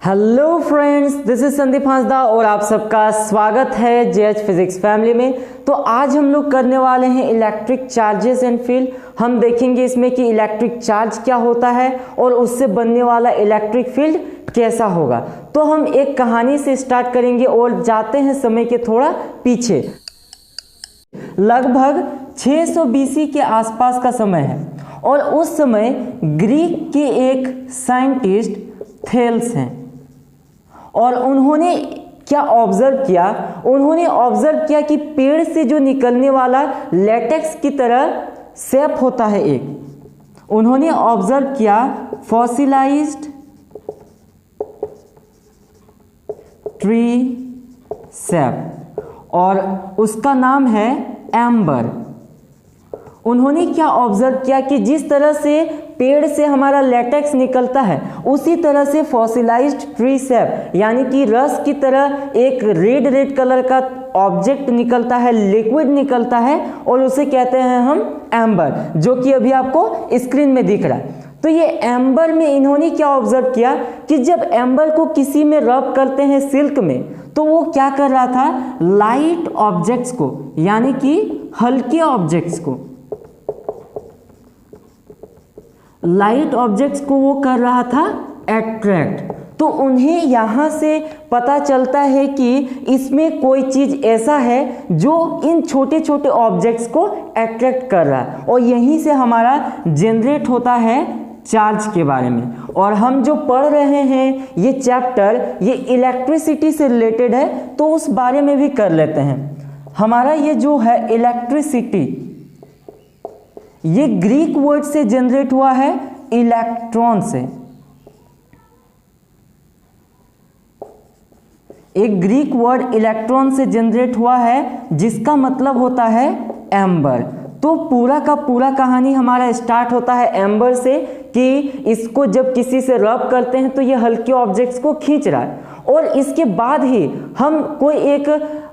Hello friends, this is Sandeep Hansda और आप सबका स्वागत है जेएच फिजिक्स फैमिली में। तो आज हम लोग करने वाले हैं इलेक्ट्रिक चार्जेस एंड फील्ड। हम देखेंगे इसमें कि इलेक्ट्रिक चार्ज क्या होता है और उससे बनने वाला इलेक्ट्रिक फील्ड कैसा होगा। तो हम एक कहानी से स्टार्ट करेंगे और जाते हैं समय के थोड़ा पीछे। लगभग 600 बीसी के आसपास का समय है और उस समय ग्रीक के एक साइंटिस्ट थेल्स हैं और उन्होंने क्या ऑब्जर्व किया। उन्होंने ऑब्जर्व किया कि पेड़ से जो निकलने वाला लेटेक्स की तरह शेप होता है एक। उन्होंने ऑब्जर्व किया फॉसिलाइज्ड ट्री शेप और उसका नाम है एम्बर। उन्होंने क्या ऑब्जर्व किया कि जिस तरह से पेड़ से हमारा लेटेक्स निकलता है उसी तरह से फॉसिलाइज्ड ट्री शेप यानी कि रस की तरह एक रेड कलर का ऑब्जेक्ट निकलता है, लिक्विड निकलता है और उसे कहते हैं हम एम्बर, जो कि अभी आपको स्क्रीन में दिख रहा है। तो ये एम्बर में इन्होंने क्या ऑब्जर्व किया कि जब एम्बर को किसी में रब करते हैं सिल्क में तो वो क्या कर रहा था, लाइट ऑब्जेक्ट्स को यानी कि हल्के ऑब्जेक्ट्स को, लाइट ऑब्जेक्ट्स को वो कर रहा था अट्रैक्ट। तो उन्हें यहाँ से पता चलता है कि इसमें कोई चीज़ ऐसा है जो इन छोटे छोटे ऑब्जेक्ट्स को अट्रैक्ट कर रहा है और यहीं से हमारा जनरेट होता है चार्ज के बारे में। और हम जो पढ़ रहे हैं ये चैप्टर ये इलेक्ट्रिसिटी से रिलेटेड है तो उस बारे में भी कर लेते हैं। हमारा ये जो है इलेक्ट्रिसिटी ये ग्रीक वर्ड से जनरेट हुआ है इलेक्ट्रॉन से। एक ग्रीक वर्ड इलेक्ट्रॉन से जनरेट हुआ है जिसका मतलब होता है एम्बर। तो पूरा का पूरा कहानी हमारा स्टार्ट होता है एम्बर से कि इसको जब किसी से रब करते हैं तो ये हल्के ऑब्जेक्ट्स को खींच रहा है और इसके बाद ही हम कोई एक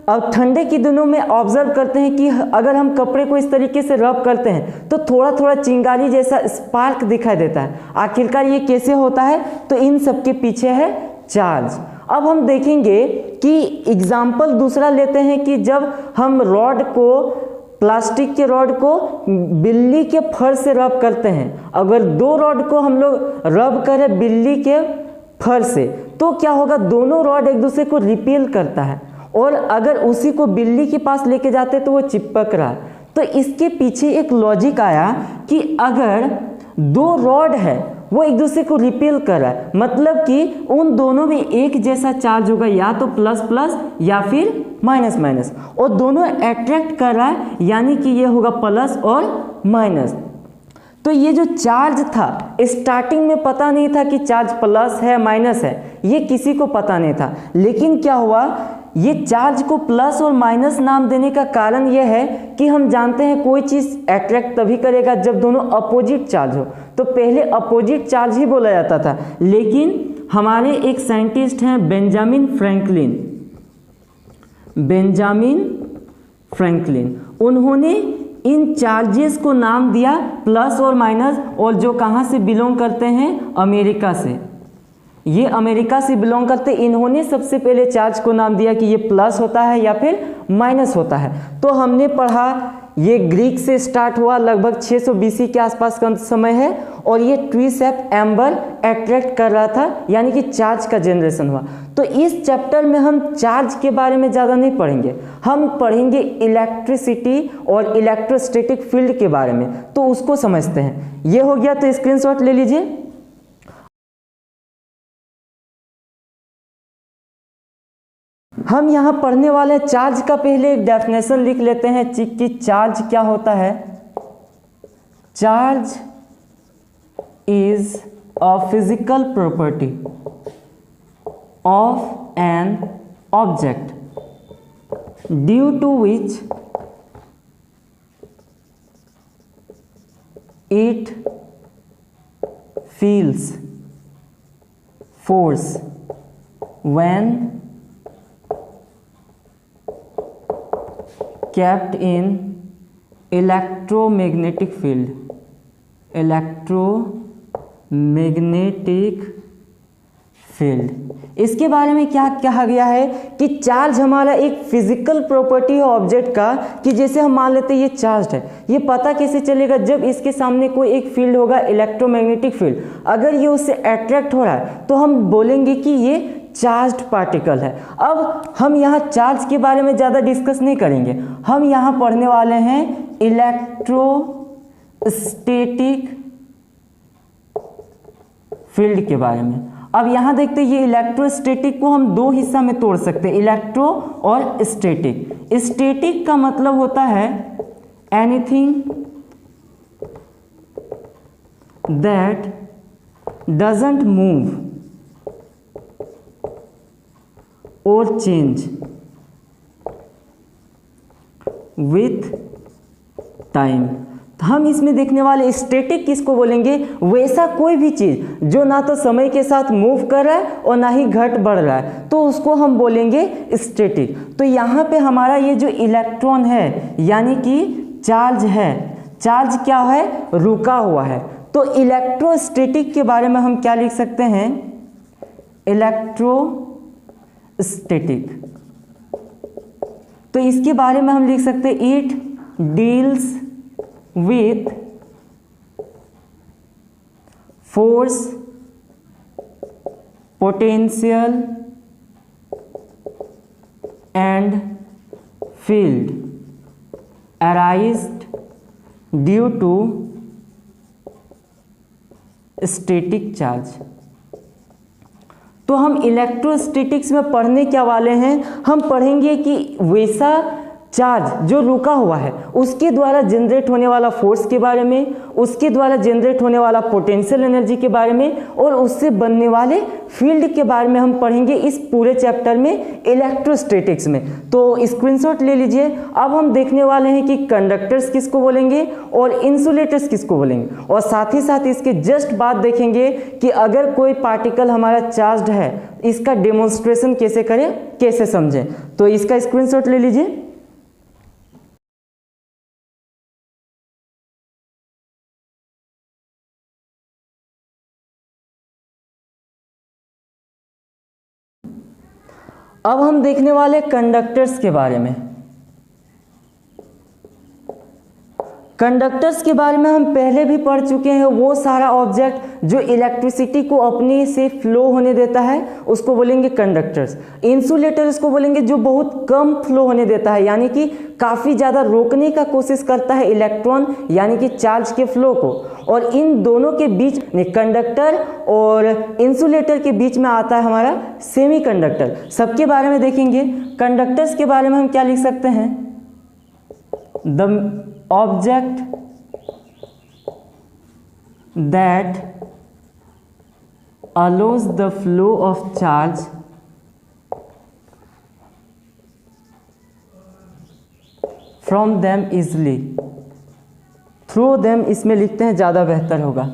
ठंडे के दिनों में ऑब्जर्व करते हैं कि अगर हम कपड़े को इस तरीके से रब करते हैं तो थोड़ा थोड़ा चिंगारी जैसा स्पार्क दिखाई देता है। आखिरकार ये कैसे होता है, तो इन सब के पीछे है चार्ज। अब हम देखेंगे कि एग्जाम्पल दूसरा लेते हैं कि जब हम रॉड को, प्लास्टिक के रॉड को बिल्ली के फर से रब करते हैं, अगर दो रॉड को हम लोग रब करें बिल्ली के फर से तो क्या होगा, दोनों रॉड एक दूसरे को रिपेल करता है और अगर उसी को बिल्ली के पास लेके जाते तो वो चिपक रहा है। तो इसके पीछे एक लॉजिक आया कि अगर दो रॉड है वो एक दूसरे को रिपेल कर रहा है मतलब कि उन दोनों में एक जैसा चार्ज होगा, या तो प्लस प्लस या फिर माइनस माइनस, और दोनों अट्रैक्ट कर रहा है यानी कि ये होगा प्लस और माइनस। तो ये जो चार्ज था स्टार्टिंग में पता नहीं था कि चार्ज प्लस है माइनस है, ये किसी को पता नहीं था। लेकिन क्या हुआ, ये चार्ज को प्लस और माइनस नाम देने का कारण यह है कि हम जानते हैं कोई चीज़ अट्रैक्ट तभी करेगा जब दोनों अपोजिट चार्ज हो। तो पहले अपोजिट चार्ज ही बोला जाता था, लेकिन हमारे एक साइंटिस्ट हैं बेंजामिन फ्रैंकलिन, उन्होंने इन चार्जेस को नाम दिया प्लस और माइनस, और जो कहाँ से बिलोंग करते हैं, अमेरिका से। ये अमेरिका से बिलोंग करते, इन्होंने सबसे पहले चार्ज को नाम दिया कि ये प्लस होता है या फिर माइनस होता है। तो हमने पढ़ा ये ग्रीक से स्टार्ट हुआ, लगभग 600 बीसी के आसपास का समय है और ये ट्री शेप एम्बर अट्रैक्ट कर रहा था यानी कि चार्ज का जनरेशन हुआ। तो इस चैप्टर में हम चार्ज के बारे में ज़्यादा नहीं पढ़ेंगे, हम पढ़ेंगे इलेक्ट्रिसिटी और इलेक्ट्रोस्टैटिक फील्ड के बारे में। तो उसको समझते हैं। ये हो गया, तो स्क्रीनशॉट ले लीजिए। हम यहाँ पढ़ने वाले चार्ज का पहले एक डेफिनेशन लिख लेते हैं कि चार्ज क्या होता है। Charge is a physical property of an object due to which it feels force when kept in electromagnetic field. इसके बारे में क्या कहा गया है कि चार्ज हमारा एक फिजिकल प्रॉपर्टी है ऑब्जेक्ट का, कि जैसे हम मान लेते हैं ये चार्ज है, ये पता कैसे चलेगा जब इसके सामने कोई एक फील्ड होगा, इलेक्ट्रोमैग्नेटिक फील्ड, अगर ये उससे अट्रैक्ट हो रहा है तो हम बोलेंगे कि ये चार्ज्ड पार्टिकल है। अब हम यहाँ चार्ज के बारे में ज़्यादा डिस्कस नहीं करेंगे, हम यहाँ पढ़ने वाले हैं इलेक्ट्रोस्टैटिक फील्ड के बारे में। अब यहाँ देखते हैं ये इलेक्ट्रोस्टैटिक को हम दो हिस्सा में तोड़ सकते हैं, इलेक्ट्रो और स्टैटिक। स्टैटिक का मतलब होता है एनीथिंग दैट डजंट मूव और चेंज विथ टाइम। हम इसमें देखने वाले स्टैटिक किसको बोलेंगे, वैसा कोई भी चीज जो ना तो समय के साथ मूव कर रहा है और ना ही घट बढ़ रहा है, तो उसको हम बोलेंगे स्टैटिक। तो यहाँ पे हमारा ये जो इलेक्ट्रॉन है यानी कि चार्ज है, चार्ज क्या है, रुका हुआ है। तो इलेक्ट्रोस्टैटिक के बारे में हम क्या लिख सकते हैं, इलेक्ट्रोस्टैटिक। तो इसके बारे में हम लिख सकते हैं it deals with force, potential and field arised due to static charge। तो हम इलेक्ट्रोस्टैटिक्स में पढ़ने क्या वाले हैं, हम पढ़ेंगे कि वैसा चार्ज जो रुका हुआ है उसके द्वारा जनरेट होने वाला फोर्स के बारे में, उसके द्वारा जनरेट होने वाला पोटेंशियल एनर्जी के बारे में और उससे बनने वाले फील्ड के बारे में हम पढ़ेंगे इस पूरे चैप्टर में इलेक्ट्रोस्टैटिक्स में। तो स्क्रीनशॉट ले लीजिए। अब हम देखने वाले हैं कि कंडक्टर्स किसको बोलेंगे और इंसुलेटर्स किसको बोलेंगे, और साथ ही साथ इसके जस्ट बाद देखेंगे कि अगर कोई पार्टिकल हमारा चार्ज्ड है इसका डेमोन्स्ट्रेशन कैसे करें, कैसे समझें। तो इसका स्क्रीनशॉट ले लीजिए। अब हम देखने वाले कंडक्टर्स के बारे में। कंडक्टर्स के बारे में हम पहले भी पढ़ चुके हैं, वो सारा ऑब्जेक्ट जो इलेक्ट्रिसिटी को अपने से फ्लो होने देता है उसको बोलेंगे कंडक्टर्स। इंसुलेटर उसको बोलेंगे जो बहुत कम फ्लो होने देता है, यानी कि काफ़ी ज़्यादा रोकने का कोशिश करता है इलेक्ट्रॉन यानी कि चार्ज के फ्लो को। और इन दोनों के बीच कंडक्टर और इंसुलेटर के बीच में आता है हमारा सेमीकंडक्टर। सबके बारे में देखेंगे। कंडक्टर्स के बारे में हम क्या लिख सकते हैं, the object that allows the flow of charge from them easily, through them इसमें लिखते हैं ज़्यादा बेहतर होगा,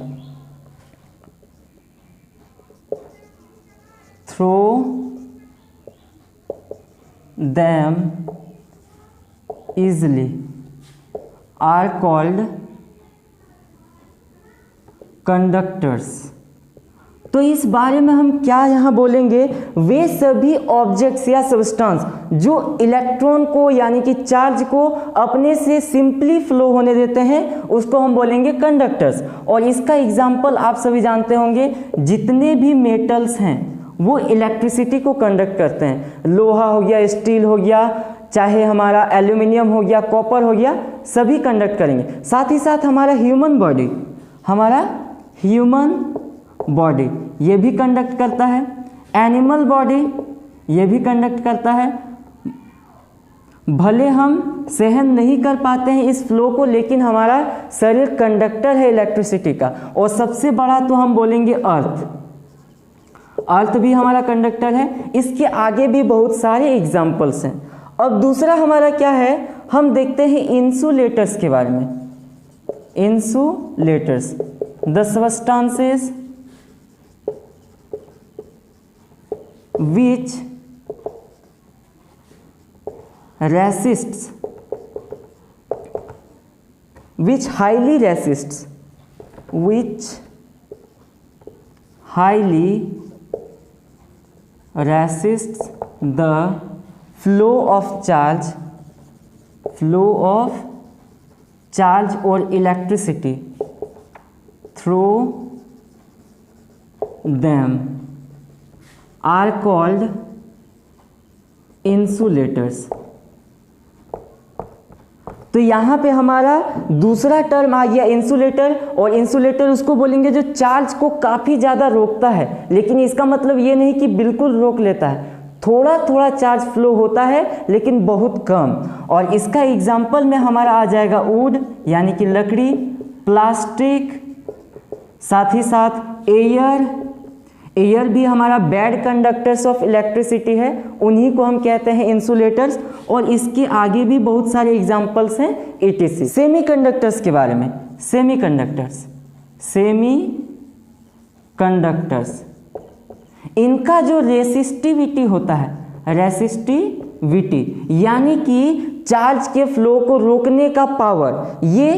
through them easily are called conductors। तो इस बारे में हम क्या यहाँ बोलेंगे, वे सभी ऑब्जेक्ट्स या सब्सटेंस जो इलेक्ट्रॉन को यानी कि चार्ज को अपने से सिंपली फ्लो होने देते हैं उसको हम बोलेंगे कंडक्टर्स। और इसका एग्जाम्पल आप सभी जानते होंगे, जितने भी मेटल्स हैं वो इलेक्ट्रिसिटी को कंडक्ट करते हैं। लोहा हो गया, स्टील हो गया, चाहे हमारा एल्यूमिनियम हो गया, कॉपर हो गया, सभी कंडक्ट करेंगे। साथ ही साथ हमारा ह्यूमन बॉडी ये भी कंडक्ट करता है, एनिमल बॉडी ये भी कंडक्ट करता है। भले हम सहन नहीं कर पाते हैं इस फ्लो को, लेकिन हमारा शरीर कंडक्टर है इलेक्ट्रिसिटी का। और सबसे बड़ा तो हम बोलेंगे अर्थ भी हमारा कंडक्टर है। इसके आगे भी बहुत सारे एग्जाम्पल्स हैं। अब दूसरा हमारा क्या है, हम देखते हैं इंसुलेटर्स के बारे में। Insulators, the substances which highly resists the flow of charge or electricity through them are called insulators। तो यहाँ पे हमारा दूसरा टर्म आ गया इंसुलेटर, और इंसुलेटर उसको बोलेंगे जो चार्ज को काफ़ी ज़्यादा रोकता है, लेकिन इसका मतलब ये नहीं कि बिल्कुल रोक लेता है, थोड़ा थोड़ा चार्ज फ्लो होता है लेकिन बहुत कम। और इसका एग्जाम्पल में हमारा आ जाएगा वुड यानी कि लकड़ी, प्लास्टिक, साथ ही साथ एयर भी हमारा बैड कंडक्टर्स ऑफ इलेक्ट्रिसिटी है, उन्हीं को हम कहते हैं इंसुलेटर्स। और इसके आगे भी बहुत सारे एग्जाम्पल्स हैं etc। सेमीकंडक्टर्स के बारे में, सेमीकंडक्टर्स इनका जो रेसिस्टिविटी होता है, रेसिस्टिविटी यानी कि चार्ज के फ्लो को रोकने का पावर, ये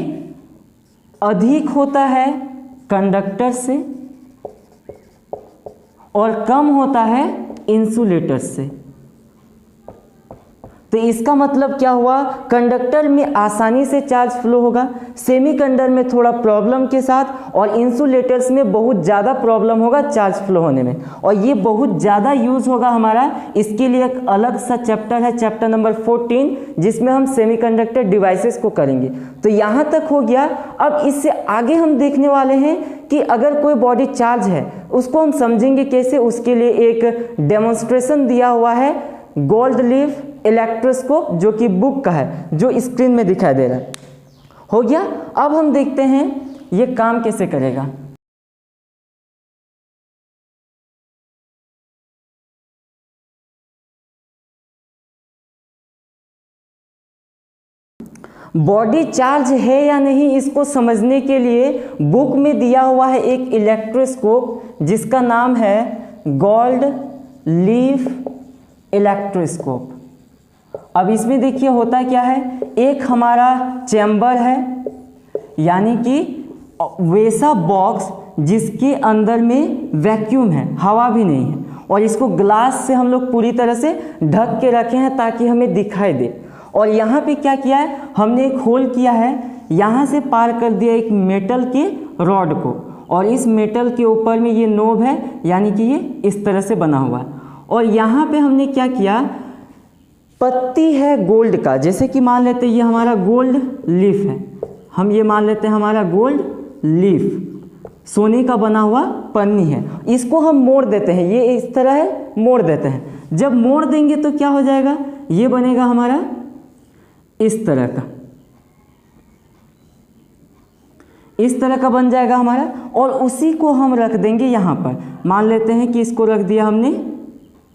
अधिक होता है कंडक्टर से और कम होता है इंसुलेटर से। तो इसका मतलब क्या हुआ, कंडक्टर में आसानी से चार्ज फ्लो होगा, सेमीकंडक्टर में थोड़ा प्रॉब्लम के साथ, और इंसुलेटर्स में बहुत ज़्यादा प्रॉब्लम होगा चार्ज फ्लो होने में। और ये बहुत ज़्यादा यूज़ होगा हमारा, इसके लिए एक अलग सा चैप्टर है, चैप्टर नंबर 14, जिसमें हम सेमीकंडक्टर डिवाइसेस को करेंगे। तो यहाँ तक हो गया। अब इससे आगे हम देखने वाले हैं कि अगर कोई बॉडी चार्ज है उसको हम समझेंगे कैसे। उसके लिए एक डेमोन्स्ट्रेशन दिया हुआ है, गोल्ड लीफ इलेक्ट्रोस्कोप, जो कि बुक का है, जो स्क्रीन में दिखाई दे रहा है। हो गया। अब हम देखते हैं ये काम कैसे करेगा। बॉडी चार्ज है या नहीं इसको समझने के लिए बुक में दिया हुआ है एक इलेक्ट्रोस्कोप, जिसका नाम है गोल्ड लीफ इलेक्ट्रोस्कोप। अब इसमें देखिए होता क्या है, एक हमारा चैम्बर है, यानी कि वैसा बॉक्स जिसके अंदर में वैक्यूम है, हवा भी नहीं है, और इसको ग्लास से हम लोग पूरी तरह से ढक के रखे हैं ताकि हमें दिखाई दे। और यहाँ पे क्या किया है, हमने एक होल किया है, यहाँ से पार कर दिया एक मेटल के रॉड को, और इस मेटल के ऊपर में ये नोब है, यानी कि ये इस तरह से बना हुआ है। और यहाँ पे हमने क्या किया, पत्ती है गोल्ड का, जैसे कि मान लेते हैं ये हमारा गोल्ड लीफ है, हम ये मान लेते हैं हमारा गोल्ड लीफ, सोने का बना हुआ पन्नी है, इसको हम मोड़ देते हैं, ये इस तरह है, मोड़ देते हैं। जब मोड़ देंगे तो क्या हो जाएगा, ये बनेगा हमारा इस तरह का, इस तरह का बन जाएगा हमारा। और उसी को हम रख देंगे यहाँ पर, मान लेते हैं कि इसको रख दिया हमने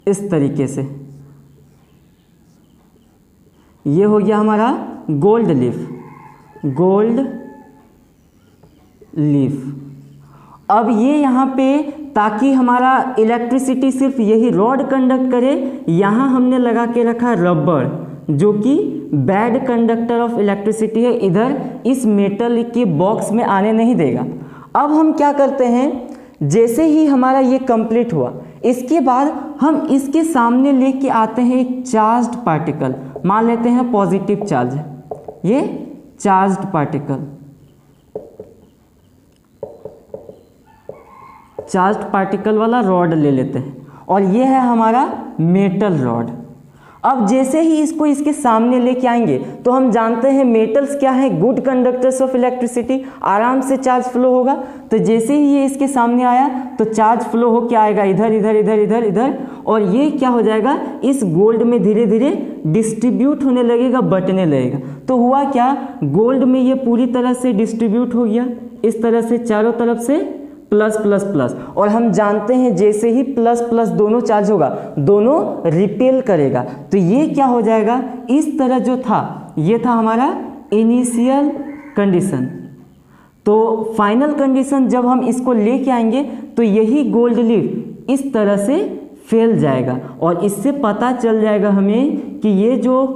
इस तरीके से, ये हो गया हमारा गोल्ड लीफ, गोल्ड लीफ। अब ये यहाँ पे, ताकि हमारा इलेक्ट्रिसिटी सिर्फ यही रॉड कंडक्ट करे, यहाँ हमने लगा के रखा रबर, जो कि बैड कंडक्टर ऑफ इलेक्ट्रिसिटी है, इधर इस मेटल के बॉक्स में आने नहीं देगा। अब हम क्या करते हैं, जैसे ही हमारा ये कंप्लीट हुआ, इसके बाद हम इसके सामने लेके आते हैं एक चार्ज्ड पार्टिकल, मान लेते हैं पॉजिटिव चार्ज है, ये चार्ज्ड पार्टिकल, चार्ज्ड पार्टिकल वाला रॉड ले लेते हैं, और ये है हमारा मेटल रॉड। अब जैसे ही इसको इसके सामने लेके आएंगे तो हम जानते हैं मेटल्स क्या है, गुड कंडक्टर्स ऑफ इलेक्ट्रिसिटी, आराम से चार्ज फ्लो होगा। तो जैसे ही ये इसके सामने आया तो चार्ज फ्लो होके आएगा इधर इधर इधर इधर इधर, और ये क्या हो जाएगा, इस गोल्ड में धीरे धीरे डिस्ट्रीब्यूट होने लगेगा, बंटने लगेगा। तो हुआ क्या, गोल्ड में ये पूरी तरह से डिस्ट्रीब्यूट हो गया, इस तरह से चारों तरफ से प्लस प्लस प्लस। और हम जानते हैं जैसे ही प्लस प्लस दोनों चार्ज होगा, दोनों रिपेल करेगा, तो ये क्या हो जाएगा, इस तरह जो था, ये था हमारा इनिशियल कंडीशन। तो फाइनल कंडीशन जब हम इसको लेके आएंगे तो यही गोल्ड लीफ इस तरह से फैल जाएगा, और इससे पता चल जाएगा हमें कि ये जो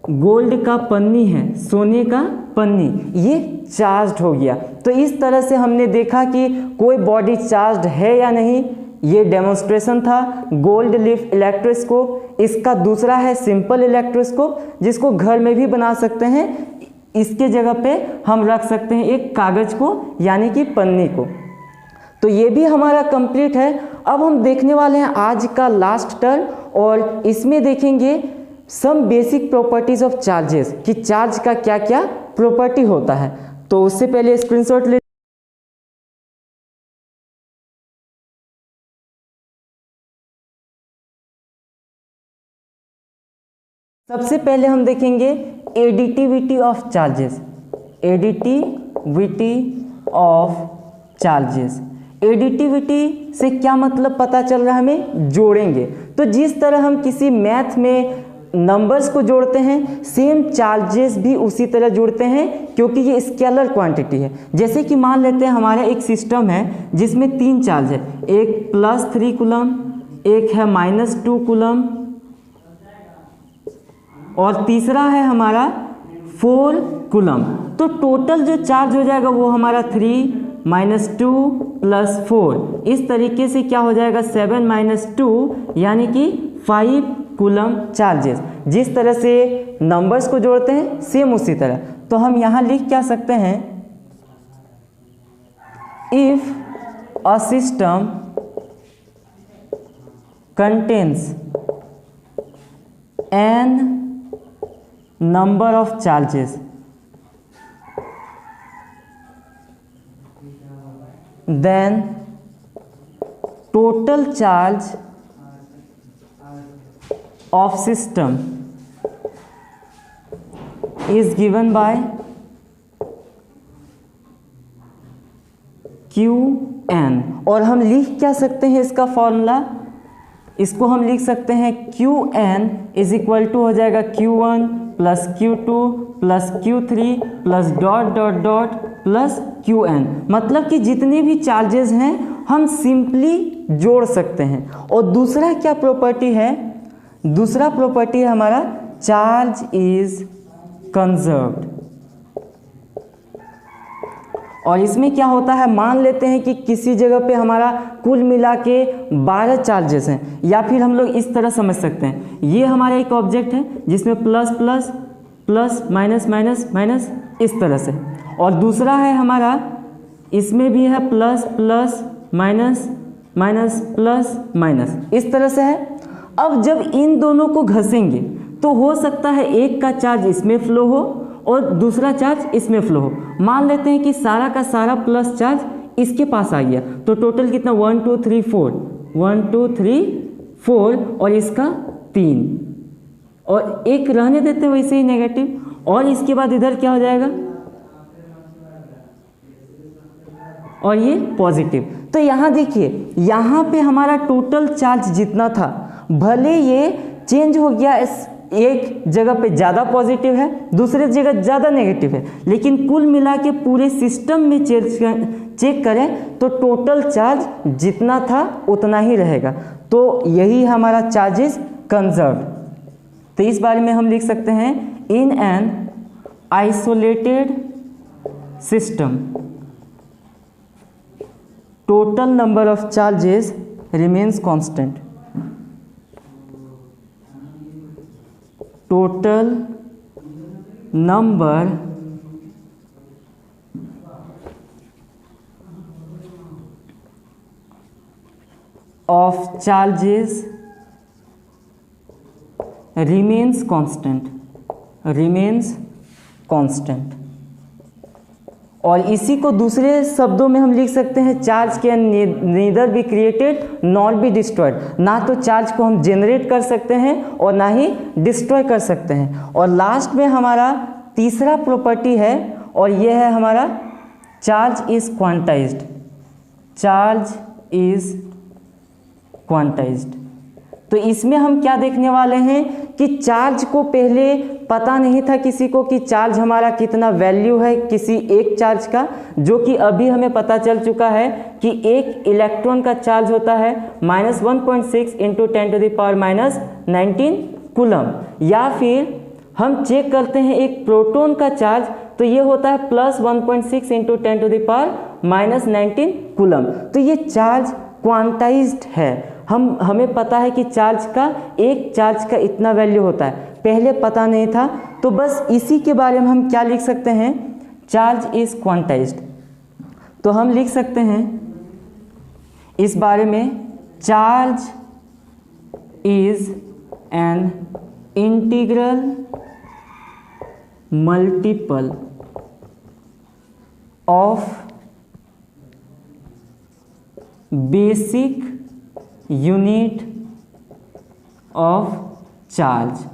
गोल्ड का पन्नी है, सोने का पन्नी, ये चार्ज्ड हो गया। तो इस तरह से हमने देखा कि कोई बॉडी चार्ज्ड है या नहीं, ये डेमोन्स्ट्रेशन था गोल्ड लीफ इलेक्ट्रोस्कोप। इसका दूसरा है सिंपल इलेक्ट्रोस्कोप, जिसको घर में भी बना सकते हैं। इसके जगह पे हम रख सकते हैं एक कागज को, यानी कि पन्नी को। तो ये भी हमारा कंप्लीट है। अब हम देखने वाले हैं आज का लास्ट टर्म, और इसमें देखेंगे some basic properties of charges, कि चार्ज का क्या क्या प्रॉपर्टी होता है। तो उससे पहले स्क्रीनशॉट ले। सबसे पहले हम देखेंगे additivity of charges. Additivity of charges, additivity से क्या मतलब पता चल रहा है हमें, जोड़ेंगे। तो जिस तरह हम किसी मैथ में नंबर्स को जोड़ते हैं, सेम चार्जेस भी उसी तरह जोड़ते हैं, क्योंकि ये स्केलर क्वांटिटी है। जैसे कि मान लेते हैं हमारा एक सिस्टम है जिसमें 3 चार्ज है, एक +3 कूलम, एक है -2 कूलम, और तीसरा है हमारा 4 कूलम। तो टोटल जो चार्ज हो जाएगा वो हमारा 3 - 2 + 4, इस तरीके से क्या हो जाएगा 7 - 2, यानी कि 5 कूलम चार्जेस। जिस तरह से नंबर्स को जोड़ते हैं सेम उसी तरह। तो हम यहाँ लिख क्या सकते हैं, if a system contains n number of charges, then total charge of system is given by Qn। और हम लिख क्या सकते हैं इसका फॉर्मूला, इसको हम लिख सकते हैं Qn = हो जाएगा Q1 + Q2 + Q3 + ... Qn। मतलब कि जितने भी चार्जेस हैं हम सिंपली जोड़ सकते हैं। और दूसरा क्या प्रॉपर्टी है, दूसरा प्रॉपर्टी है हमारा चार्ज इज कंजर्व्ड। और इसमें क्या होता है, मान लेते हैं कि किसी जगह पे हमारा कुल मिला के 12 चार्जेस हैं, या फिर हम लोग इस तरह समझ सकते हैं, ये हमारा एक ऑब्जेक्ट है जिसमें plus plus plus minus minus minus इस तरह से, और दूसरा है हमारा इसमें भी है plus plus minus minus plus minus इस तरह से है। अब जब इन दोनों को घसेंगे तो हो सकता है एक का चार्ज इसमें फ्लो हो और दूसरा चार्ज इसमें फ्लो हो। मान लेते हैं कि सारा का सारा प्लस चार्ज इसके पास आ गया, तो टोटल कितना 1 2 3 4 1 2 3 4 और इसका 3, और एक रहने देते हैं वैसे ही नेगेटिव, और इसके बाद इधर क्या हो जाएगा और ये पॉजिटिव। तो यहाँ देखिए, यहाँ पे हमारा टोटल चार्ज जितना था, भले ये चेंज हो गया, एक जगह पे ज़्यादा पॉजिटिव है दूसरे जगह ज़्यादा नेगेटिव है, लेकिन कुल मिला के पूरे सिस्टम में चेक करें तो टोटल चार्ज जितना था उतना ही रहेगा। तो यही हमारा चार्जेस कंजर्व। तो इस बारे में हम लिख सकते हैं, in an isolated system total number of charges remains constant. Total number of charges remains constant. Remains constant. और इसी को दूसरे शब्दों में हम लिख सकते हैं, charge can neither be created not be destroyed. ना तो चार्ज को हम जनरेट कर सकते हैं और ना ही डिस्ट्रॉय कर सकते हैं। और लास्ट में हमारा तीसरा प्रॉपर्टी है, और यह है हमारा charge is quantized. Charge is quantized. तो इसमें हम क्या देखने वाले हैं कि चार्ज को पहले पता नहीं था किसी को कि चार्ज हमारा कितना वैल्यू है किसी एक चार्ज का, जो कि अभी हमें पता चल चुका है कि एक इलेक्ट्रॉन का चार्ज होता है -1.6 × 10⁻⁻19 कूलम। या फिर हम चेक करते हैं एक प्रोटॉन का चार्ज, तो ये होता है +1.6 × 10⁻⁻19 कूलम। तो ये चार्ज क्वांटाइज्ड है। हमें पता है कि एक चार्ज का इतना वैल्यू होता है, पहले पता नहीं था, तो बस इसी के बारे में हम क्या लिख सकते हैं, चार्ज इज क्वांटाइज्ड। तो हम लिख सकते हैं इस बारे में, charge is an integral multiple of basic unit of charge.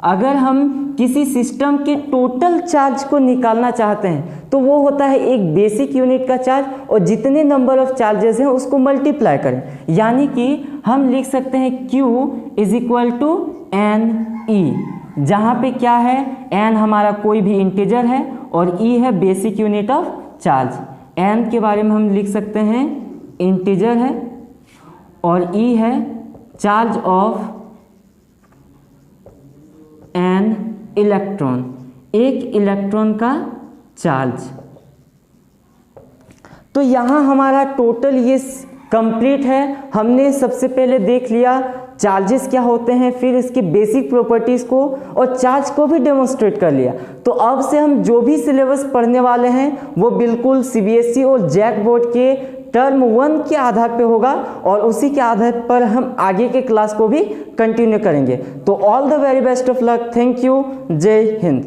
अगर हम किसी सिस्टम के टोटल चार्ज को निकालना चाहते हैं तो वो होता है एक बेसिक यूनिट का चार्ज, और जितने नंबर ऑफ चार्जेस हैं उसको मल्टीप्लाई करें, यानी कि हम लिख सकते हैं Q is equal to NE, जहाँ पे क्या है, N हमारा कोई भी इंटीजर है और E है basic unit of charge. N के बारे में हम लिख सकते हैं इंटीजर है और E है चार्ज ऑफ एन इलेक्ट्रॉन, एक इलेक्ट्रॉन का चार्ज। तो यहाँ हमारा टोटल ये कंप्लीट है। हमने सबसे पहले देख लिया चार्जेस क्या होते हैं, फिर इसकी बेसिक प्रॉपर्टीज़ को और चार्ज को भी डेमोन्स्ट्रेट कर लिया। तो अब से हम जो भी सिलेबस पढ़ने वाले हैं वो बिल्कुल CBSE और जैक बोर्ड के टर्म 1 के आधार पे होगा, और उसी के आधार पर हम आगे के क्लास को भी कंटिन्यू करेंगे। तो all the very best of luck, thank you, जय हिंद।